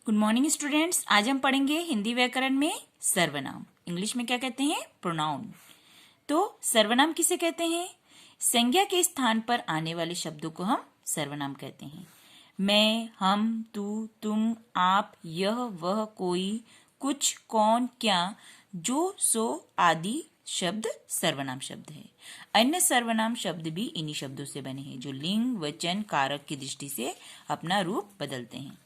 Good morning students. आज हम पढ़ेंगे हिंदी व्याकरण में सर्वनाम। इंग्लिश में क्या कहते हैं? प्रोनाउन। तो सर्वनाम किसे कहते हैं? संज्ञा के स्थान पर आने वाले शब्दों को हम सर्वनाम कहते हैं। मैं, हम, तू, तुम, आप, यह, वह, कोई, कुछ, कौन, क्या, जो, सो आदि शब्द सर्वनाम शब्द है। अन्य सर्वनाम शब्द भी इन्हीं शब्दों से बने हैं जो लिंग, वचन, कारक की दृष्टि से अपना रूप बदलते हैं।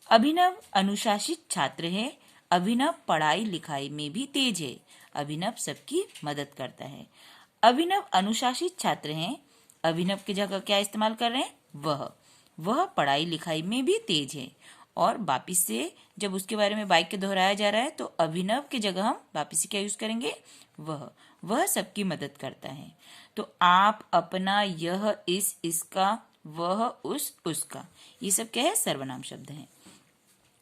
अभिनव अनुशासित छात्र है। अभिनव पढ़ाई लिखाई में भी तेज है। अभिनव सबकी मदद करता है। अभिनव अनुशासित छात्र हैं। अभिनव की जगह क्या इस्तेमाल कर रहे हैं? वह पढ़ाई लिखाई में भी तेज है। और वापिस से जब उसके बारे में वाक्य दोहराया जा रहा है तो अभिनव की जगह हम वापिस से क्या यूज करेंगे? वह सबकी मदद करता है। तो आप, अपना, यह, इस, इसका, वह, उस, उसका, ये सब क्या है? सर्वनाम शब्द हैं।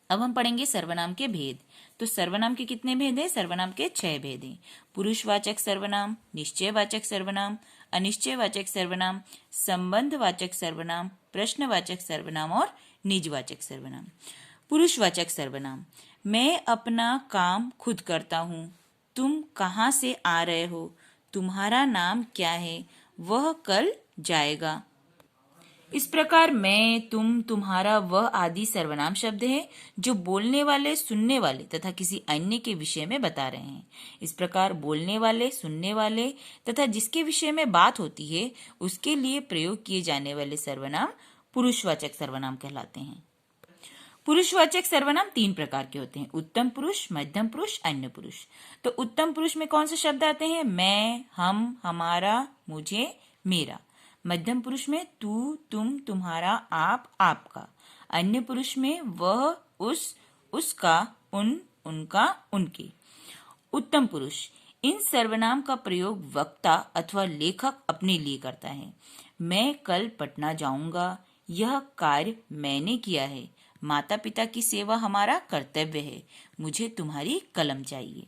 अब हम पढ़ेंगे सर्वनाम के भेद। तो सर्वनाम के कितने भेद हैं? सर्वनाम के 6 भेद हैं। पुरुषवाचक सर्वनाम, निश्चयवाचक सर्वनाम, अनिश्चयवाचक सर्वनाम, संबंधवाचक सर्वनाम, प्रश्नवाचक सर्वनाम और निजवाचक सर्वनाम। पुरुषवाचक सर्वनाम, मैं अपना काम खुद करता हूँ। तुम कहाँ से आ रहे हो? तुम्हारा नाम क्या है? वह कल जाएगा। इस प्रकार मैं, तुम, तुम्हारा, वह आदि सर्वनाम शब्द हैं जो बोलने वाले, सुनने वाले तथा किसी अन्य के विषय में बता रहे हैं। इस प्रकार बोलने वाले, सुनने वाले तथा जिसके विषय में बात होती है उसके लिए प्रयोग किए जाने वाले सर्वनाम पुरुषवाचक सर्वनाम कहलाते हैं। पुरुषवाचक सर्वनाम 3 प्रकार के होते हैं: उत्तम पुरुष, मध्यम पुरुष, अन्य पुरुष। तो उत्तम पुरुष में कौन से शब्द आते हैं? मैं, हम, हमारा, मुझे, मेरा। मध्यम पुरुष में तू, तुम, तुम्हारा, आप, आपका। अन्य पुरुष में वह, उस, उसका, उन, उनका, उनके। उत्तम पुरुष, इन सर्वनाम का प्रयोग वक्ता अथवा लेखक अपने लिए करता है। मैं कल पटना जाऊंगा। यह कार्य मैंने किया है। माता पिता की सेवा हमारा कर्तव्य है। मुझे तुम्हारी कलम चाहिए।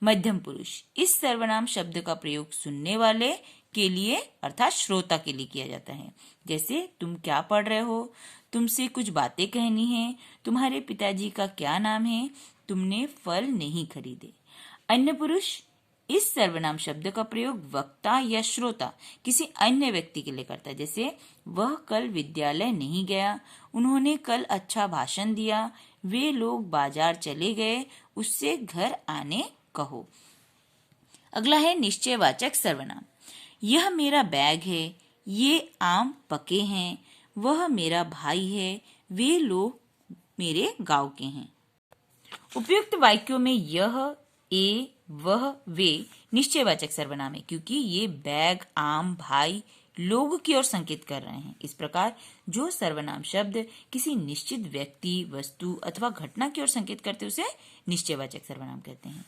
मध्यम पुरुष, इस सर्वनाम शब्द का प्रयोग सुनने वाले के लिए अर्थात श्रोता के लिए किया जाता है। जैसे तुम क्या पढ़ रहे हो? तुमसे कुछ बातें कहनी है। तुम्हारे पिताजी का क्या नाम है? तुमने फल नहीं खरीदे। अन्य पुरुष, इस सर्वनाम शब्द का प्रयोग वक्ता या श्रोता किसी अन्य व्यक्ति के लिए करता है। जैसे वह कल विद्यालय नहीं गया। उन्होंने कल अच्छा भाषण दिया। वे लोग बाजार चले गए। उससे घर आने कहो। अगला है निश्चयवाचक सर्वनाम। यह मेरा बैग है। ये आम पके हैं। वह मेरा भाई है। वे लोग मेरे गांव के हैं। उपयुक्त वाक्यों में यह, ए, वह, वे निश्चयवाचक सर्वनाम है क्योंकि ये बैग, आम, भाई, लोग की ओर संकेत कर रहे हैं। इस प्रकार जो सर्वनाम शब्द किसी निश्चित व्यक्ति, वस्तु अथवा घटना की ओर संकेत करते उसे निश्चयवाचक सर्वनाम कहते हैं।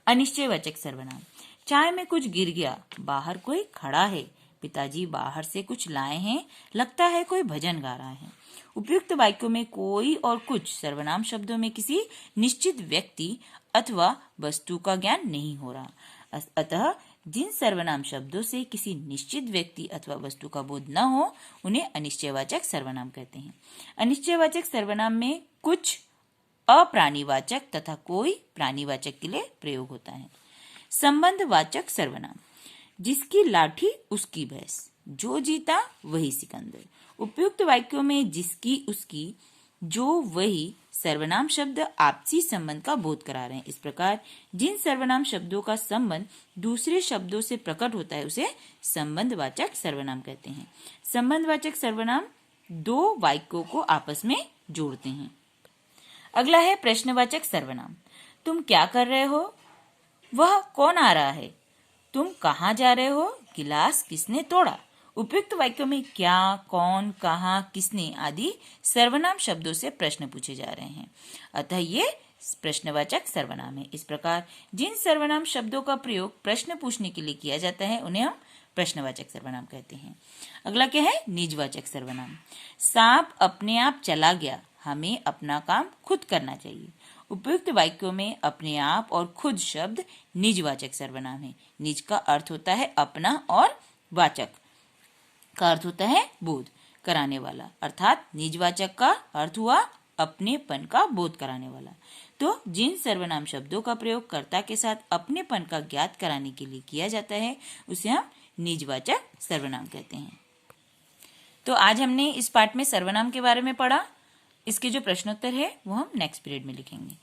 अनिश्चयवाचक सर्वनाम, चाय में कुछ गिर गया। बाहर कोई खड़ा है। पिताजी बाहर से कुछ लाए हैं। लगता है कोई भजन गा रहा है। उपयुक्त वाक्यों में कोई और कुछ सर्वनाम शब्दों में किसी निश्चित व्यक्ति अथवा वस्तु का ज्ञान नहीं हो रहा। अतः जिन सर्वनाम शब्दों से किसी निश्चित व्यक्ति अथवा वस्तु का बोध न हो उन्हें अनिश्चयवाचक सर्वनाम कहते हैं। अनिश्चयवाचक सर्वनाम में कुछ अप्राणीवाचक तथा कोई प्राणीवाचक के लिए प्रयोग होता है। संबंधवाचक सर्वनाम, जिसकी लाठी उसकी भैंस। जो जीता वही सिकंदर। उपयुक्त वाक्यों में जिसकी, उसकी, जो, वही सर्वनाम शब्द आपसी संबंध का बोध करा रहे हैं। इस प्रकार जिन सर्वनाम शब्दों का संबंध दूसरे शब्दों से प्रकट होता है उसे संबंधवाचक सर्वनाम कहते हैं। संबंधवाचक सर्वनाम 2 वाक्यों को आपस में जोड़ते हैं। अगला है प्रश्नवाचक सर्वनाम। तुम क्या कर रहे हो? वह कौन आ रहा है? तुम कहाँ जा रहे हो? गिलास किसने तोड़ा? उपयुक्त वाक्यों में क्या, कौन, कहाँ, किसने आदि सर्वनाम शब्दों से प्रश्न पूछे जा रहे हैं। अतः ये प्रश्नवाचक सर्वनाम है। इस प्रकार जिन सर्वनाम शब्दों का प्रयोग प्रश्न पूछने के लिए किया जाता है उन्हें हम प्रश्नवाचक सर्वनाम कहते हैं। अगला क्या है? निजवाचक सर्वनाम। सांप अपने आप चला गया। हमें अपना काम खुद करना चाहिए। उपयुक्त वाक्यों में अपने आप और खुद शब्द निजवाचक सर्वनाम है। निज का अर्थ होता है अपना और वाचक का अर्थ होता है बोध कराने वाला। अर्थात निजवाचक का अर्थ हुआ अपनेपन का बोध कराने वाला। तो जिन सर्वनाम शब्दों का प्रयोग कर्ता के साथ अपनेपन का ज्ञात कराने के लिए किया जाता है उसे हम निजवाचक सर्वनाम कहते हैं। तो आज हमने इस पाठ में सर्वनाम के बारे में पढ़ा। इसके जो प्रश्नोत्तर है वो हम नेक्स्ट पीरियड में लिखेंगे।